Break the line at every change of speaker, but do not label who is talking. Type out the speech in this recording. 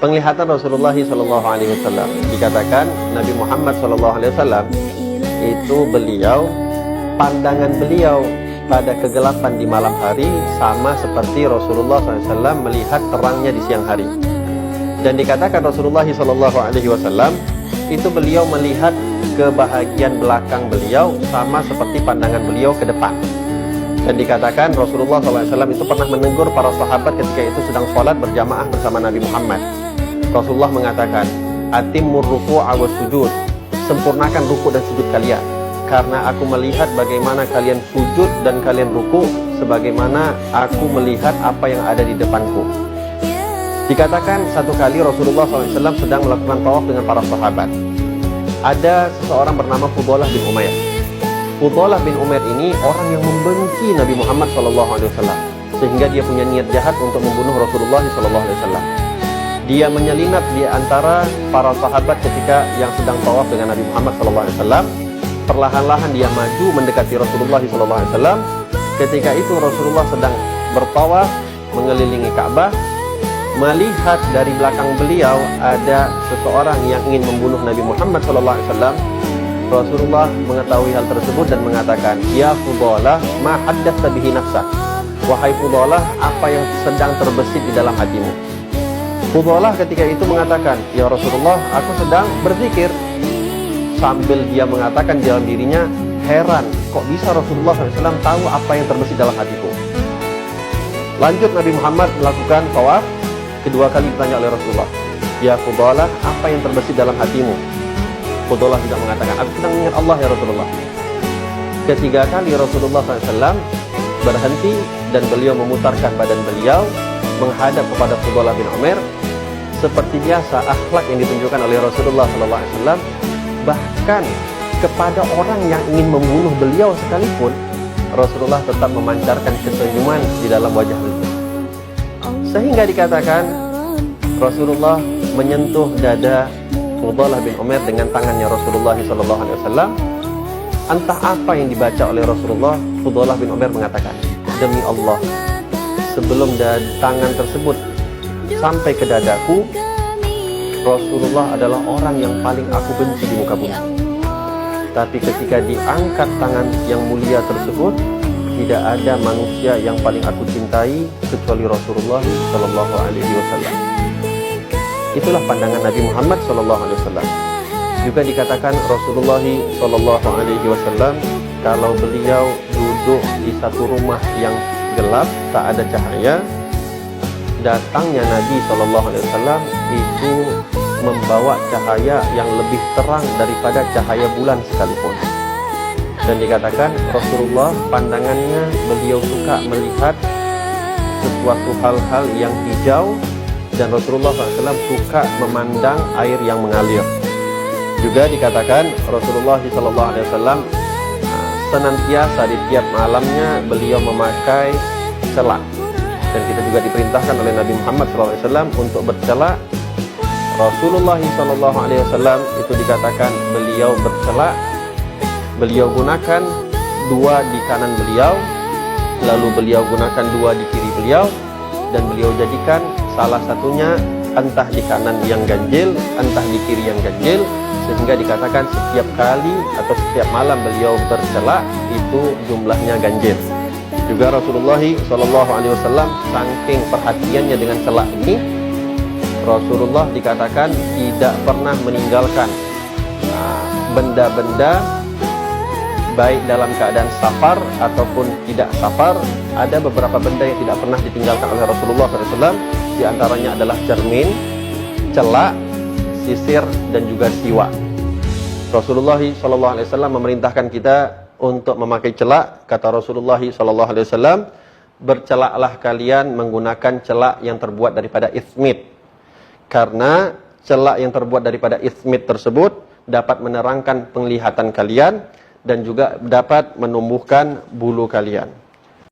Penglihatan Rasulullah SAW, dikatakan Nabi Muhammad SAW itu pandangan beliau pada kegelapan di malam hari sama seperti Rasulullah SAW melihat terangnya di siang hari. Dan dikatakan Rasulullah SAW itu beliau melihat ke bahagian belakang beliau sama seperti pandangan beliau ke depan. Dan dikatakan Rasulullah SAW itu pernah menegur para sahabat ketika itu sedang sholat berjamaah bersama Nabi Muhammad. Rasulullah mengatakan, "Atimmur ruku'a was sujud." Sempurnakan ruku dan sujud kalian, karena aku melihat bagaimana kalian sujud dan kalian ruku sebagaimana aku melihat apa yang ada di depanku. Dikatakan satu kali Rasulullah SAW sedang melakukan tawaf dengan para sahabat. Ada seseorang bernama Fudalah bin Umair. Fudalah bin Umair ini orang yang membenci Nabi Muhammad SAW, sehingga dia punya niat jahat untuk membunuh Rasulullah SAW. Dia menyelinap di antara para sahabat ketika yang sedang tawaf dengan Nabi Muhammad SAW. Perlahan-lahan dia maju mendekati Rasulullah SAW. Ketika itu Rasulullah sedang bertawaf mengelilingi Ka'bah. Melihat dari belakang beliau ada seseorang yang ingin membunuh Nabi Muhammad SAW. Rasulullah mengetahui hal tersebut dan mengatakan, "Ya Fudalah, ma haddatsa bihi nafsak." Wahai Fudalah, apa yang sedang terbesit di dalam hatimu? Fudalah ketika itu mengatakan, "Ya Rasulullah, aku sedang berzikir." Sambil dia mengatakan dalam dirinya, heran, kok bisa Rasulullah SAW tahu apa yang terbesit dalam hatiku? Lanjut Nabi Muhammad melakukan tawaf. Kedua kali ditanya oleh Rasulullah, "Ya Fudalah, apa yang terbesit dalam hatimu?" Fudalah juga mengatakan, "Aku sedang mengingat Allah ya Rasulullah." Ketiga kali Rasulullah SAW berhenti dan beliau memutarkan badan beliau menghadap kepada Fudalah bin Umair. Seperti biasa akhlak yang ditunjukkan oleh Rasulullah SAW, bahkan kepada orang yang ingin membunuh beliau sekalipun Rasulullah tetap memancarkan kesenyuman di dalam wajah beliau. Sehingga dikatakan Rasulullah menyentuh dada Fudalah bin Umair dengan tangannya Rasulullah SAW. Entah apa yang dibaca oleh Rasulullah, Fudalah bin Umair mengatakan, "Demi Allah, sebelum tangan tersebut sampai ke dadaku, Rasulullah adalah orang yang paling aku benci di muka bumi. Tapi ketika diangkat tangan yang mulia tersebut, tidak ada manusia yang paling aku cintai kecuali Rasulullah Sallallahu Alaihi Wasallam." Itulah pandangan Nabi Muhammad Sallallahu Alaihi Wasallam. Juga dikatakan Rasulullah Sallallahu Alaihi Wasallam, kalau beliau duduk di satu rumah yang gelap, tak ada cahaya, datangnya Nabi SAW itu membawa cahaya yang lebih terang daripada cahaya bulan sekalipun. Dan dikatakan Rasulullah pandangannya beliau suka melihat sesuatu hal-hal yang hijau, dan Rasulullah SAW suka memandang air yang mengalir. Juga dikatakan Rasulullah SAW senantiasa di tiap malamnya beliau memakai celak, dan kita juga diperintahkan oleh Nabi Muhammad SAW untuk bercelak. Rasulullah SAW itu dikatakan beliau bercelak, beliau gunakan dua di kanan beliau, lalu beliau gunakan dua di kiri beliau, dan beliau jadikan salah satunya entah di kanan yang ganjil, entah di kiri yang ganjil, sehingga dikatakan setiap kali atau setiap malam beliau bercelak itu jumlahnya ganjil. Juga Rasulullah SAW saking perhatiannya dengan celak ini, Rasulullah dikatakan tidak pernah meninggalkan benda-benda baik dalam keadaan safar ataupun tidak safar. Ada beberapa benda yang tidak pernah ditinggalkan oleh Rasulullah SAW. Di antaranya adalah cermin, celak, sisir, dan juga siwak. Rasulullah SAW memerintahkan kita untuk memakai celak. Kata Rasulullah SAW, bercelaklah kalian menggunakan celak yang terbuat daripada ismit, karena celak yang terbuat daripada ismit tersebut dapat menerangkan penglihatan kalian dan juga dapat menumbuhkan bulu kalian.